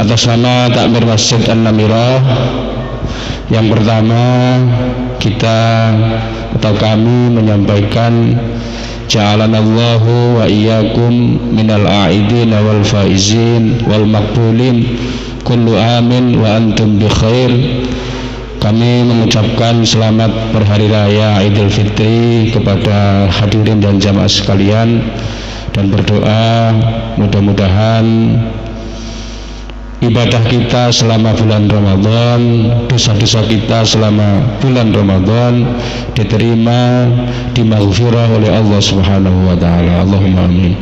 Atas nama Takmir Masjid An-Namirah, yang pertama kita atau kami menyampaikan ja'alanallahu wa iyyakum minal a'idin wal faizin wal maqbulin kullu amin wa antum bi khair. Kami mengucapkan selamat berhari raya Idul Fitri kepada hadirin dan jamaah sekalian, dan berdoa mudah-mudahan ibadah kita selama bulan Ramadan, dosa-dosa kita selama bulan Ramadan diterima, dimaghfirah oleh Allah Subhanahu wa taala. Allahumma amin.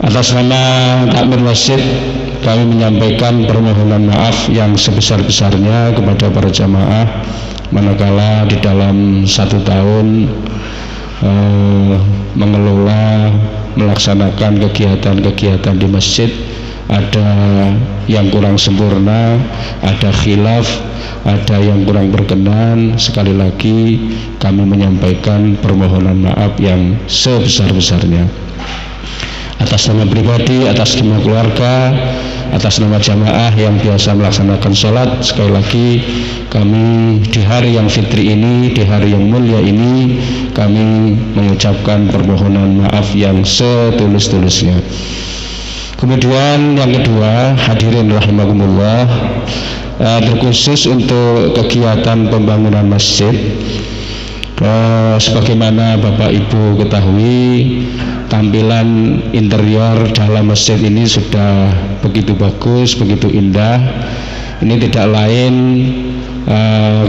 Atas nama Takmir Masjid, kami menyampaikan permohonan maaf yang sebesar-besarnya kepada para jamaah manakala di dalam 1 tahun mengelola, melaksanakan kegiatan-kegiatan di masjid ada yang kurang sempurna, ada khilaf, ada yang kurang berkenan. Sekali lagi kami menyampaikan permohonan maaf yang sebesar-besarnya atas nama pribadi, atas nama keluarga, atas nama jamaah yang biasa melaksanakan sholat. Sekali lagi kami di hari yang fitri ini, di hari yang mulia ini, kami mengucapkan permohonan maaf yang setulus-tulusnya. Kemudian yang kedua, hadirin rahimakumullah, terkhusus untuk kegiatan pembangunan masjid, sebagaimana Bapak Ibu ketahui, tampilan interior dalam masjid ini sudah begitu bagus, begitu indah. Ini tidak lain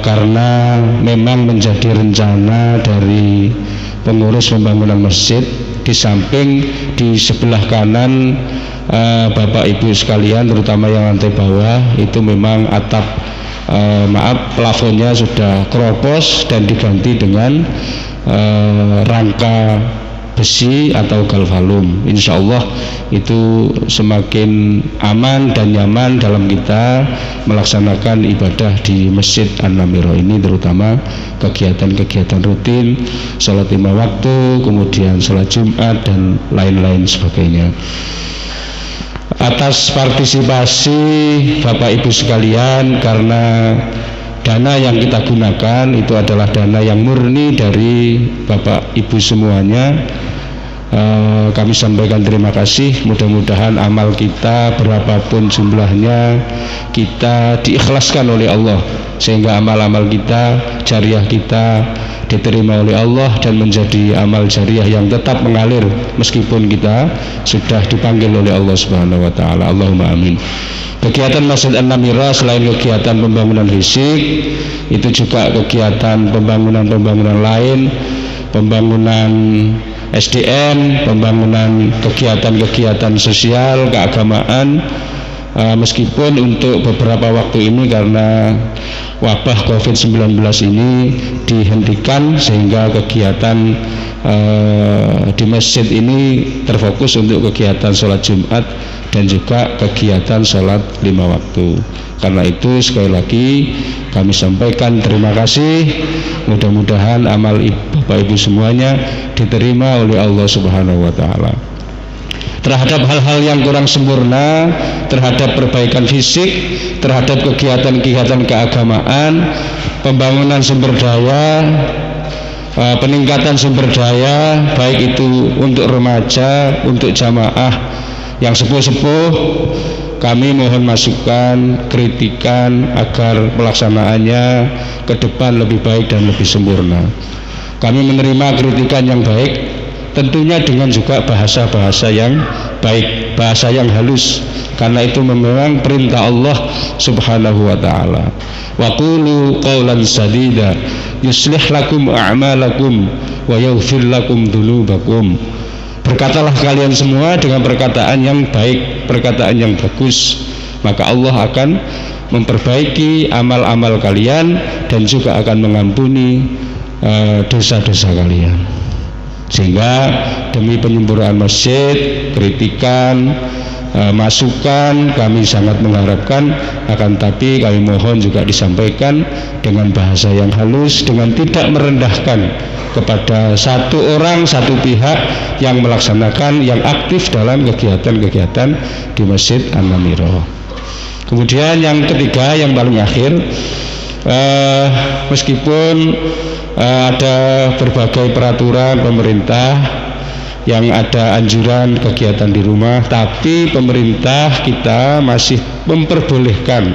karena memang menjadi rencana dari pengurus pembangunan masjid. Di samping di sebelah kanan Bapak Ibu sekalian, terutama yang lantai bawah, itu memang atap plafonnya sudah keropos dan diganti dengan rangka besi atau galvalum. Insya Allah itu semakin aman dan nyaman dalam kita melaksanakan ibadah di Masjid An-Namirah ini, terutama kegiatan-kegiatan rutin, sholat 5 waktu, kemudian sholat Jumat dan lain-lain sebagainya. Atas partisipasi Bapak Ibu sekalian, karena dana yang kita gunakan itu adalah dana yang murni dari Bapak Ibu semuanya, kami sampaikan terima kasih. Mudah-mudahan amal kita berapapun jumlahnya, kita diikhlaskan oleh Allah, sehingga amal-amal kita, jariah kita diterima oleh Allah dan menjadi amal jariah yang tetap mengalir meskipun kita sudah dipanggil oleh Allah Subhanahu wa taala. Allahumma amin. Kegiatan Masjid An-Namirah selain kegiatan pembangunan fisik, itu juga kegiatan pembangunan lain, pembangunan SDM, pembangunan kegiatan-kegiatan sosial, keagamaan. Meskipun untuk beberapa waktu ini karena wabah COVID-19 ini dihentikan, sehingga kegiatan di masjid ini terfokus untuk kegiatan sholat Jumat dan juga kegiatan sholat 5 waktu. Karena itu sekali lagi kami sampaikan terima kasih. Mudah-mudahan amal Bapak Ibu semuanya diterima oleh Allah Subhanahu wa taala. Terhadap hal-hal yang kurang sempurna, terhadap perbaikan fisik, terhadap kegiatan-kegiatan keagamaan, pembangunan sumber daya, peningkatan sumber daya, baik itu untuk remaja, untuk jamaah yang sepuh-sepuh, kami mohon masukan, kritikan agar pelaksanaannya ke depan lebih baik dan lebih sempurna. Kami menerima kritikan yang baik, tentunya dengan juga bahasa-bahasa yang baik, bahasa yang halus, karena itu memang perintah Allah Subhanahu wa taala. Wa qulu qawlan sadida yuslih lakum a'malakum wa yaghfir lakum dzunubakum. Berkatalah kalian semua dengan perkataan yang baik, perkataan yang bagus, maka Allah akan memperbaiki amal-amal kalian dan juga akan mengampuni dosa-dosa kalian. Sehingga demi penyempurnaan masjid, kritikan, masukan, kami sangat mengharapkan, akan tapi kami mohon juga disampaikan dengan bahasa yang halus, dengan tidak merendahkan kepada satu orang, satu pihak yang melaksanakan, yang aktif dalam kegiatan-kegiatan di Masjid An-Namirah. Kemudian yang ketiga, yang paling akhir, meskipun ada berbagai peraturan pemerintah yang ada anjuran kegiatan di rumah, tapi pemerintah kita masih memperbolehkan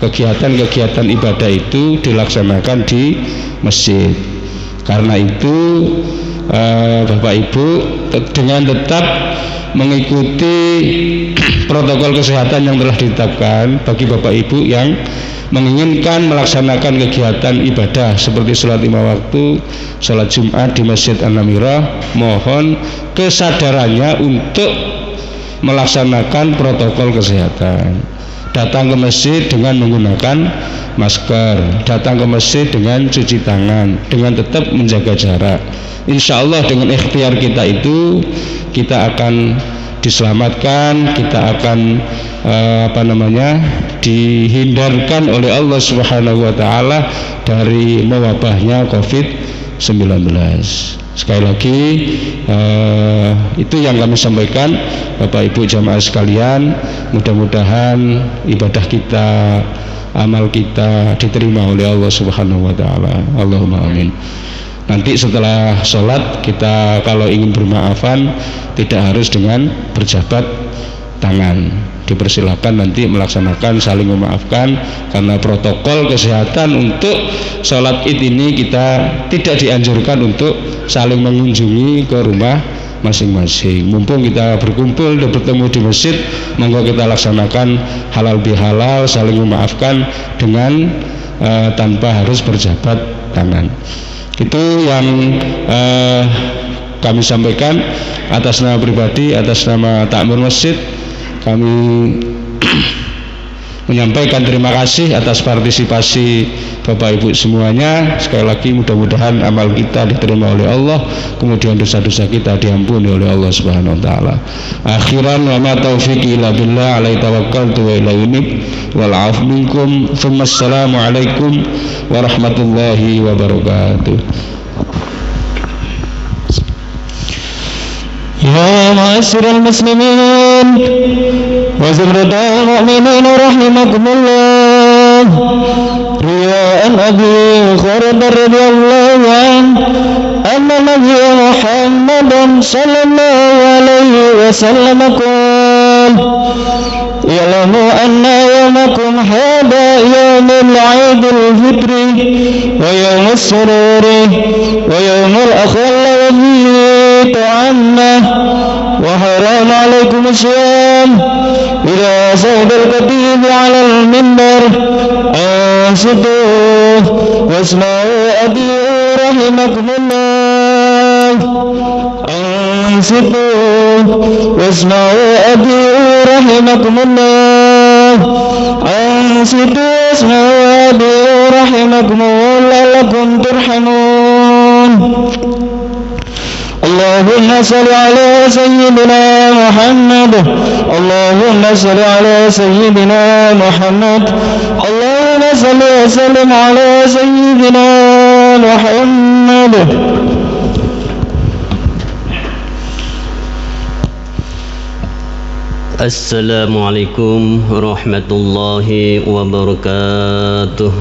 kegiatan-kegiatan ibadah itu dilaksanakan di masjid. Karena itu Bapak Ibu dengan tetap mengikuti protokol kesehatan yang telah ditetapkan, bagi Bapak Ibu yang menginginkan melaksanakan kegiatan ibadah seperti sholat 5 waktu, sholat Jumat di Masjid An-Namirah, mohon kesadarannya untuk melaksanakan protokol kesehatan. Datang ke masjid dengan menggunakan masker, datang ke masjid dengan cuci tangan, dengan tetap menjaga jarak. Insya Allah dengan ikhtiar kita itu kita akan diselamatkan, kita akan dihindarkan oleh Allah Subhanahu wa taala dari mewabahnya COVID-19. Sekali lagi itu yang kami sampaikan, Bapak Ibu jamaah sekalian, mudah-mudahan ibadah kita, amal kita diterima oleh Allah Subhanahu wa taala. Allahumma amin. Nanti setelah sholat kita kalau ingin bermaafan tidak harus dengan berjabat tangan, dipersilakan nanti melaksanakan saling memaafkan, karena protokol kesehatan untuk sholat id ini kita tidak dianjurkan untuk saling mengunjungi ke rumah masing-masing. Mumpung kita berkumpul dan bertemu di masjid, monggo kita laksanakan halal bihalal, saling memaafkan dengan tanpa harus berjabat tangan. Itu yang kami sampaikan atas nama pribadi, atas nama takmir masjid. Kami menyampaikan terima kasih atas partisipasi Bapak Ibu semuanya. Sekali lagi mudah-mudahan amal kita diterima oleh Allah, kemudian dosa-dosa kita diampuni oleh Allah Subhanahu wa taala. Akhiran wa ma taufiqi illa billah, alaihi tawakkaltu wa ilaihi unib, wal 'afwu minkum. Assalamu alaikum warahmatullahi wabarakatuh. يا معاشر المسلمين وزمرة المؤمنين رحمكم الله، رواء أبي هريرة رضي الله عنه أن النبي محمد صلى الله عليه وسلم قال: اعلموا أن يومكم هذا يوم العيد الفطر ويوم السرور ويوم الأخل وفيه طعامه وحرام عليكم الصيام. إذا صعد الخطيب على المنبر أنصتوا واسمعوا أطيعوا رحمكم الله. أنصتوا واسمعوا أطيعوا رحمكم الله. أنصتوا واسمعوا أطيعوا رحمكم الله لعلكم ترحمون. اللهم صل على سيدنا محمد. اللهم صل على سيدنا محمد. اللهم صل وسلم على سيدنا محمد. Assalamualaikum warahmatullahi wabarakatuh.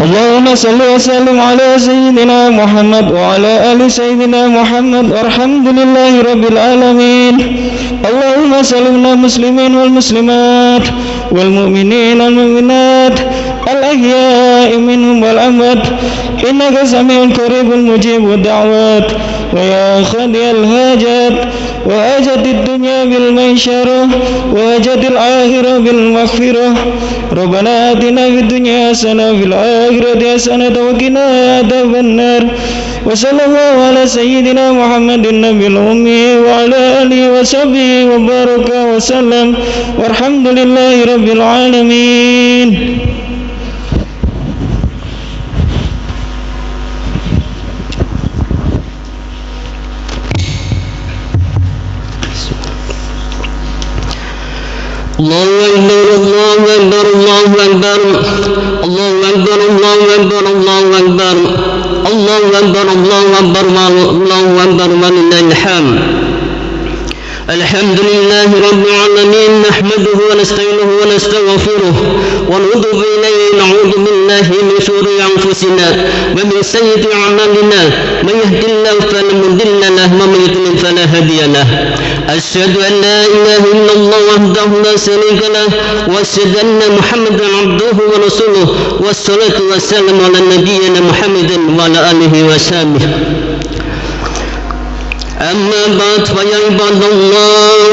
اللهم صل وسلم على سيدنا محمد وعلى آل سيدنا محمد والحمد لله رب العالمين. اللهم سلمنا المسلمين والمسلمات والمؤمنين والمؤمنات الأحياء منهم والأموات إنك سميع قريب مجيب الدعوات. ويا خالي الحاجات وأجد الدنيا بالميسرة وأجد الآخرة بالمغفرة. ربنا آتنا في الدنيا حسنة وفي الآخرة حسنة وقنا عذاب النار. وصلى الله على سيدنا محمد النبي الأمي وعلى آله وصحبه وبارك وسلم والحمد لله رب العالمين. الحمد لله رب العالمين نحمده ونستعينه ونستغفره ونعوذ بالله من شرور أنفسنا ومن سيئات أعمالنا من يهد الله فلا مضل له ومن يضلل فلا هادي له أشهد أن لا إله إلا الله وحده لا شريك له وأشهد أن محمدا عبده ورسوله والصلاة والسلام على نبينا محمد وعلى آله وصحبه أما بعد فيا عباد الله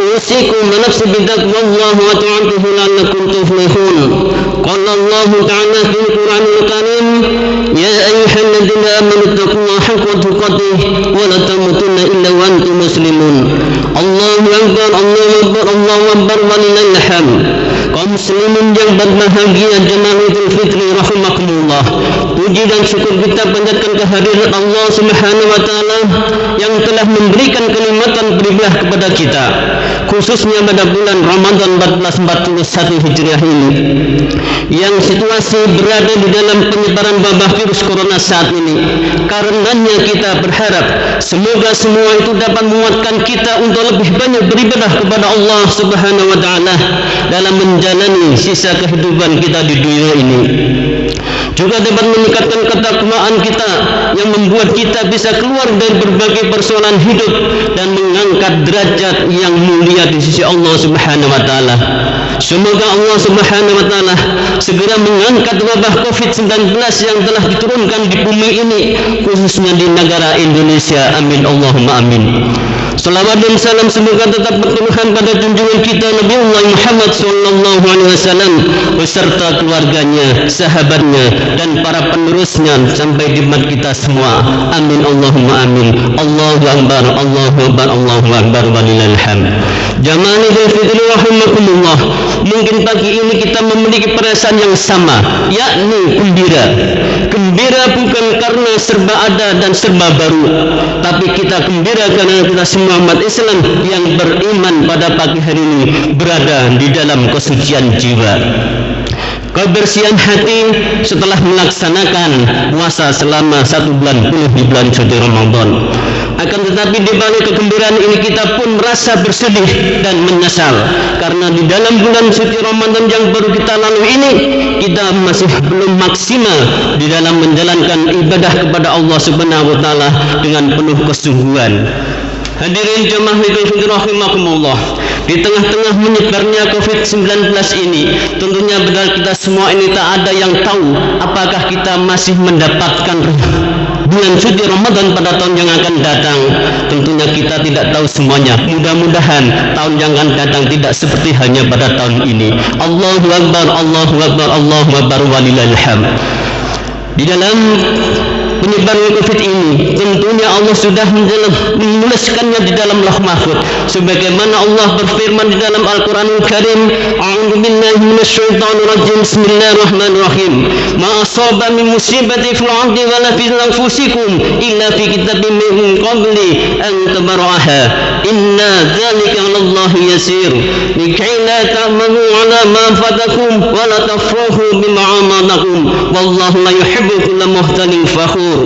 أوصيكم ونفسي بتقوى الله وطاعته لعلكم تفلحون قال الله تعالى في القرآن الكريم يا أيها الذين آمنوا اتقوا الله حق تقاته ولا تموتن إلا وأنتم مسلمون الله أكبر الله أكبر الله أكبر ولله الحمد. Kaum muslimin yang berbahagia jemaah Idul Fitri rahimakumullah, puji dan syukur kita panjatkan kehadirat Allah Subhanahu wa taala yang telah memberikan kenikmatan beribadah kepada kita, khususnya pada bulan Ramadan 1441 Hijriah ini yang situasi berada di dalam penyebaran wabah virus corona saat ini. Karenanya kita berharap semoga semua itu dapat menguatkan kita untuk lebih banyak beribadah kepada Allah Subhanahu wa taala dalam menjalani sisa kehidupan kita di dunia ini. Juga dapat meningkatkan ketakwaan kita yang membuat kita bisa keluar dari berbagai persoalan hidup dan mengangkat derajat yang mulia di sisi Allah Subhanahu wa taala. Semoga Allah Subhanahu wa taala segera mengangkat wabah Covid-19 yang telah diturunkan di bumi ini, khususnya di negara Indonesia. Amin Allahumma amin. Salawat dan salam semoga tetap bertuhan pada junjungan kita Nabi Muhammad sallallahu alaihi wasallam beserta keluarganya, sahabatnya dan para penerusnya sampai di umat kita semua. Amin Allahumma amin. Allahu akbar, Allahu akbar, Allahu akbar walillahil hamd. Jamaah Idul Fitri rahimakumullah, mungkin pagi ini kita memiliki perasaan yang sama, yakni gembira. Gembira bukan karena serba ada dan serba baru, tapi kita gembira karena kita semua umat Islam yang beriman pada pagi hari ini berada di dalam kesucian jiwa, kebersihan hati setelah melaksanakan puasa selama 1 bulan penuh di bulan suci Ramadan. Akan tetapi di balik kegembiraan ini kita pun merasa bersedih dan menyesal karena di dalam bulan suci Ramadan yang baru kita lalui ini kita masih belum maksimal di dalam menjalankan ibadah kepada Allah Subhanahu wa taala dengan penuh kesungguhan. Hadirin jemaah Idul Fitri rahimakumullah, di tengah-tengah menyebarnya Covid-19 ini, tentunya benar kita semua ini tak ada yang tahu apakah kita masih mendapatkan bulan suci Ramadan pada tahun yang akan datang. Tentunya kita tidak tahu semuanya. Mudah-mudahan tahun yang akan datang tidak seperti hanya pada tahun ini. Allahu akbar, Allahu akbar, Allahu akbar walillahil hamd. Di dalam penyebaran Covid ini tentunya Allah sudah menuliskannya di dalam Lauh Mahfuz, sebagaimana Allah berfirman di dalam Al-Qur'anul Karim, a'udzu billahi minasyaitonir rajim, bismillahirrahmanirrahim, ma asaba min musibati fil ardi wala fi anfusikum illa fi kitabim min qabli an tabraha inna dzalika 'alallahi yasir likay la ta'malu 'ala ma fatakum wa la tafrahu bima amanakum wallahu la yuhibbu kulla muhtalin fakhur.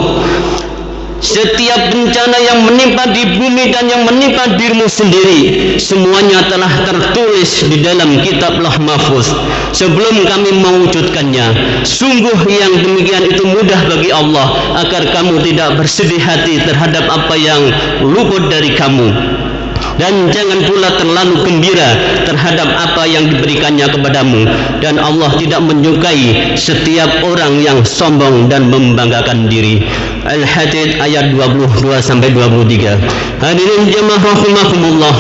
Setiap bencana yang menimpa di bumi dan yang menimpa dirimu sendiri, semuanya telah tertulis di dalam kitab Lauh Mahfuz sebelum kami mewujudkannya. Sungguh yang demikian itu mudah bagi Allah agar kamu tidak bersedih hati terhadap apa yang luput dari kamu. Dan jangan pula terlalu gembira terhadap apa yang diberikannya kepadamu. Dan Allah tidak menyukai setiap orang yang sombong dan membanggakan diri. Al-Hadid ayat 22-23. Hadirin jemaah rahimakumullah,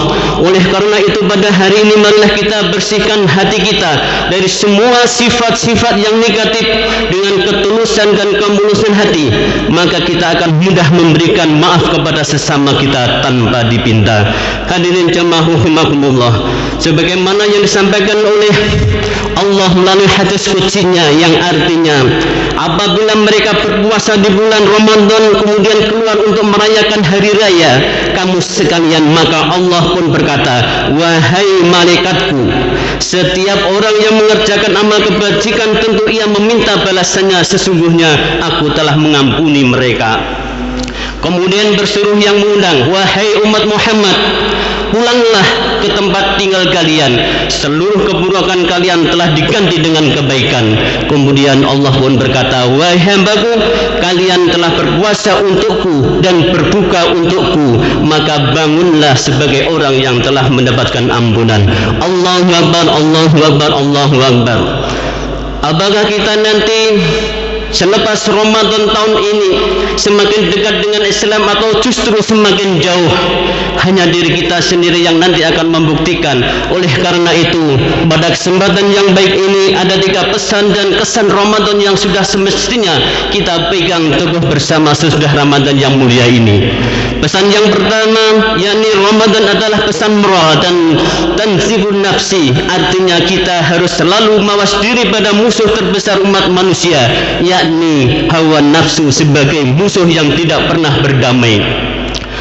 oleh karena itu pada hari ini marilah kita bersihkan hati kita dari semua sifat-sifat yang negatif dengan ketulusan dan kemulusan hati, maka kita akan mudah memberikan maaf kepada sesama kita tanpa dipinta. Hadirin jemaah rahimakumullah, sebagaimana yang disampaikan oleh Allah melalui hadis qudsinya yang artinya apabila mereka berpuasa di bulan Ramadan kemudian keluar untuk merayakan hari raya kamu sekalian, maka Allah pun berkata, wahai malaikatku, setiap orang yang mengerjakan amal kebajikan tentu ia meminta balasannya, sesungguhnya aku telah mengampuni mereka. Kemudian bersuruh yang mengundang, wahai umat Muhammad, pulanglah ke tempat tinggal kalian, seluruh keburukan kalian telah diganti dengan kebaikan. Kemudian Allah pun berkata, wahai hambaku, kalian telah berpuasa untukku dan berbuka untukku, maka bangunlah sebagai orang yang telah mendapatkan ampunan. Allahu Akbar, Allahu Akbar, Allahu Akbar. Apakah kita nanti selepas Ramadan tahun ini semakin dekat dengan Islam atau justru semakin jauh? Hanya diri kita sendiri yang nanti akan membuktikan. Oleh karena itu, pada kesempatan yang baik ini ada 3 pesan dan kesan Ramadan yang sudah semestinya kita pegang teguh bersama sesudah Ramadan yang mulia ini. Pesan yang pertama, yakni Ramadan adalah pesan moral dan tanzibun nafsi, artinya kita harus selalu mawas diri pada musuh terbesar umat manusia, yakni hawa nafsu sebagai musuh yang tidak pernah berdamai.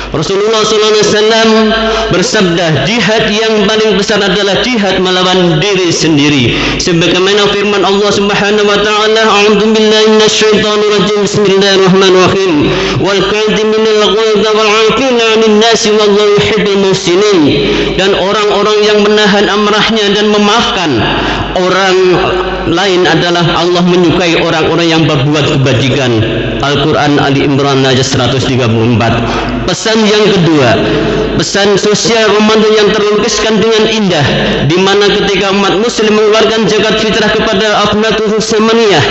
Rasulullah SAW bersabda, jihad yang paling besar adalah jihad melawan diri sendiri. Sebagaimana firman Allah Subhanahu wa taala, a'udzu billahi minasyaitonir rajim, bismillahirrahmanirrahim, wal kadhiminal ghaidha wal 'afina 'anil nasi wallahu yuhibbul muhsinin. Dan orang-orang yang menahan amarahnya dan memaafkan orang lain adalah Allah menyukai orang-orang yang berbuat kebajikan. Al-Quran Ali Imran ayat 134. Pesan yang kedua, pesan sosial Ramadan yang terlukiskan dengan indah, di mana ketika umat muslim mengeluarkan zakat fitrah kepada afnatuhu samaniyah,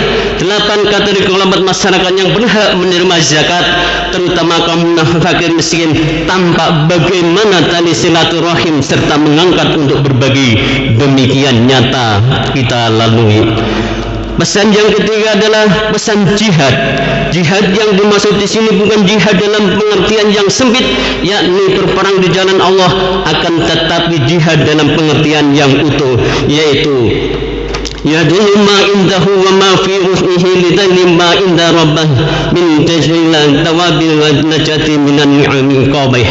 8 kategori kelompok masyarakat yang berhak menerima zakat, terutama kaum fakir miskin, tampak bagaimana tali silaturahim serta mengangkat untuk berbagi, demikian nyata kita lalui. Pesan yang ketiga adalah pesan jihad. Jihad yang dimaksud di sini bukan jihad dalam pengertian yang sempit, yakni berperang di jalan Allah, akan tetapi jihad dalam pengertian yang utuh, yaitu yadullu ma indahu wa ma fi rus'ihi lidalli ma inda rabbah min tajlil tawabil wa najati minan ni'ami qabih,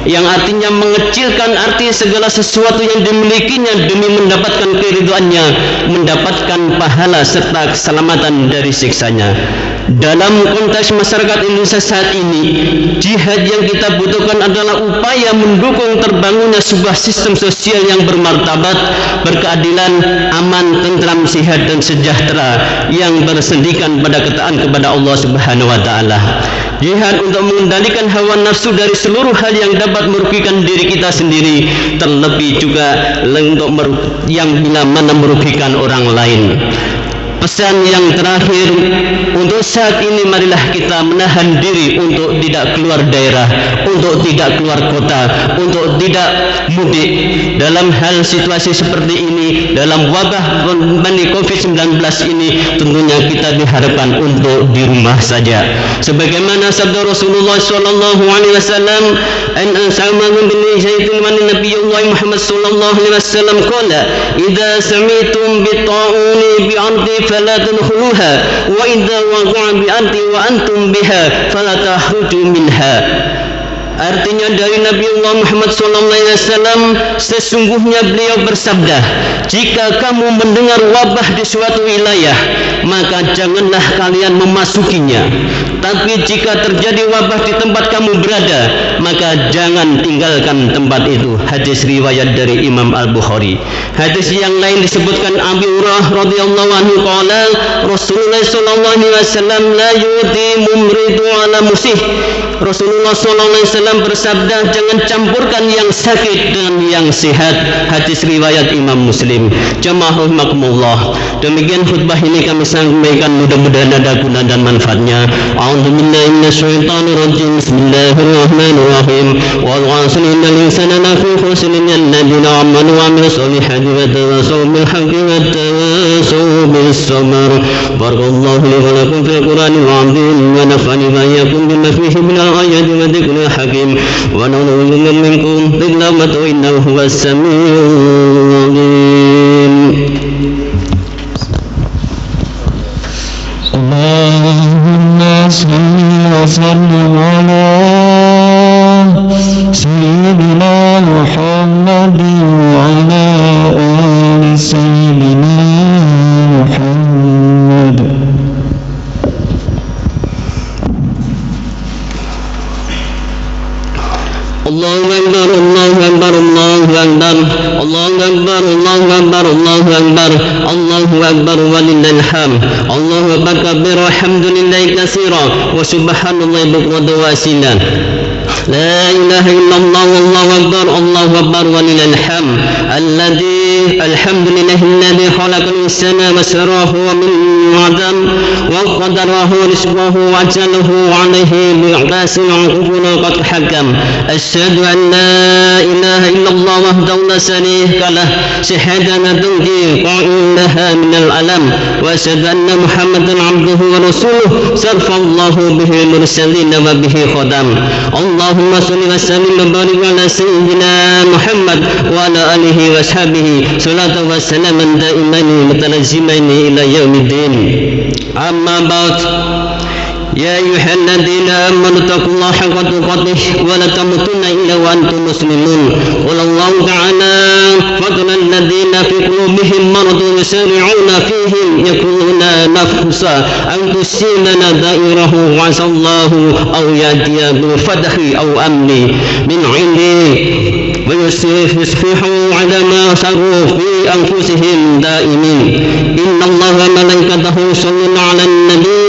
yang artinya mengecilkan arti segala sesuatu yang dimilikinya demi mendapatkan keridhaannya, mendapatkan pahala serta keselamatan dari siksanya. Dalam konteks masyarakat Indonesia saat ini, jihad yang kita butuhkan adalah upaya mendukung terbangunnya sebuah sistem sosial yang bermartabat, berkeadilan, aman, tentram, sehat dan sejahtera, yang bersendikan pada ketaatan kepada Allah Subhanahu wa taala. Jihad untuk mengendalikan hawa nafsu dari seluruh hal yang dapat merugikan diri kita sendiri, terlebih juga untuk yang bila mana merugikan orang lain. Pesan yang terakhir, untuk saat ini marilah kita menahan diri untuk tidak keluar daerah, untuk tidak keluar kota, untuk tidak mudik. Dalam hal situasi seperti ini, dalam wabah pandemi COVID-19 ini, tentunya kita diharapkan untuk di rumah saja. Sebagaimana sabda Rasulullah SAW, an sa'aman bin Zaidin man Nabiyullah Muhammad sallallahu alaihi wasallam qala, idza sami'tum bi ta'uni bi 'ardi fala tadkhuluha wa idza waqa'a bi anti wa antum biha fala tahruju minha. Artinya dari Nabiullah Muhammad SAW, sesungguhnya beliau bersabda, jika kamu mendengar wabah di suatu wilayah, maka janganlah kalian memasukinya. Tapi jika terjadi wabah di tempat kamu berada, maka jangan tinggalkan tempat itu. Hadis riwayat dari Imam Al-Bukhari. Hadis yang lain disebutkan Abi Hurairah radhiyallahu anhu qala, Rasulullah sallallahu alaihi wasallam la yuti mumridu ala musih. Rasulullah sallallahu alaihi wasallam bersabda, jangan campurkan yang sakit dengan yang sehat. Hadis riwayat Imam Muslim. Jamaah rahimakumullah, demikian khutbah ini kami sampaikan, mudah-mudahan ada guna dan manfaatnya. A'udzu billahi minasyaitonir rajim. Bismillahirrahmanirrahim. Wal 'asri innal insana lafi khusr illa alladziina amanu wa 'amilus solihati wa tawassaw bil haqqi wa tawassaw bis sabr. Barakallahu li wa lakum fil Qur'anil 'azim wa nafa'ani wa iyyakum bima fihi min al-ayati wa dhikril hakim. ونعوذ منكم بالله إنه هو السميع العليم. وسلم على سيدنا محمد وعلى آل سيدنا محمد. الله أكبر الله أكبر الله أكبر الله أكبر الله أكبر الله أكبر الله أكبر ولله الحمد. الله أكبر كبير والحمد لله كثيرا وسبحان الله بكرة وأصيلا. لا إله إلا الله والله أكبر الله أكبر ولله الحمد. الحمد لله الذي خلق الإنسان وسره من عدم وقدره رزقه وأجله عليه بإعباس عقوبنا قد حكم. أشهد أن لا إله إلا الله وحده لا شريك له شهادة تنجي قائلها من الألم. وأشهد أن محمدا عبده ورسوله صرف الله به المرسلين وبه خدم. اللهم صل وسلم وبارك على سيدنا محمد وعلى آله وأصحابه صلاة وسلاما دائمين متلازمين إلى يوم الدين. أما بعد، يا أيها الذين آمنوا اتقوا الله حق تقاته ولا تموتن إلا وأنتم مسلمون. قال الله تعالى: فضل الذين في قلوبهم مرض يسارعون فيهم يقولون نفسا أن تصيبنا دائره وعسى الله أو يأتي بالفتح أو أمن من عنده ويصفحوا على ما صاروا في أنفسهم دائمين. إن الله وملائكته يصلون على النبي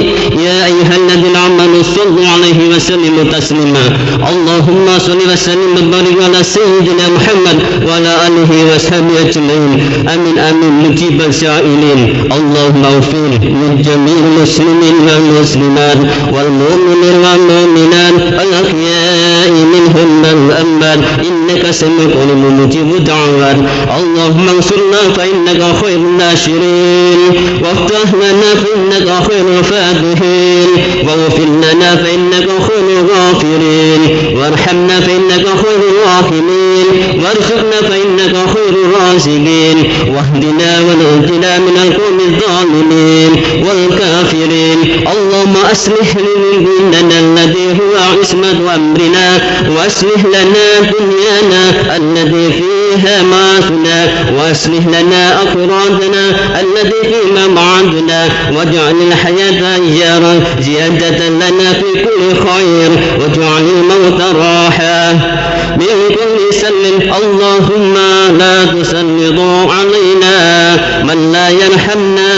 يا أيها الذين آمنوا صلوا عليه وسلموا تسليما. اللهم صل وسلم وبارك على سيدنا محمد وعلى آله وصحبه أجمعين. آمين آمين مجيب السائلين. اللهم اغفر لجميع المسلمين والمسلمات والمؤمنين والمؤمنات الأحياء منهم والأموات إنك سميع قريب مجيب الدعوات. اللهم انصرنا فإنك خير الناصرين وافتح لنا فإنك خير الفاتحين واغفر لنا فإنك خير الغافرين وارحمنا فإنك خير الراحمين وارزقنا فإنك خير الرازقين واهدنا ونجنا من القوم الظالمين والكافرين. اللهم أصلح لنا الذي هو عصمة أمرنا وأصلح لنا دنيانا الذي فيها معاشنا وأصلح لنا أخراتنا الذي فيما معادنا واجعل الحياة زيادة لنا في كل خير واجعل الموت راحة من كل سل. اللهم لا تسلط علينا من لا يرحمنا.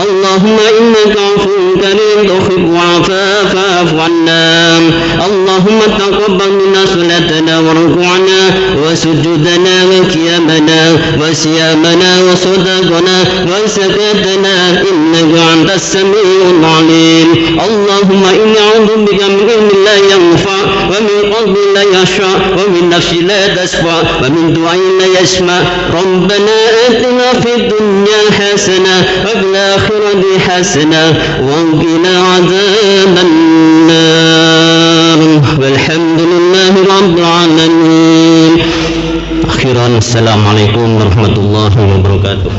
اللهم إنك عفو كريم تحب العفو فاعف عنا. اللهم تقبل منا صلاتنا وركوعنا وسجودنا وقيامنا وصيامنا وصدقنا وزكاتنا إنك أنت السميع العليم. اللهم إني أعوذ بك من علم لا ينفع ومن قلب لا يخشع ومن نفس لا تشفع ومن دعاء لا يسمع. ربنا آتنا في الدنيا حسنة وفي الآخرة حسنة وقنا عذاب النار. والحمد لله رب العالمين. أخيرا السلام عليكم ورحمة الله وبركاته.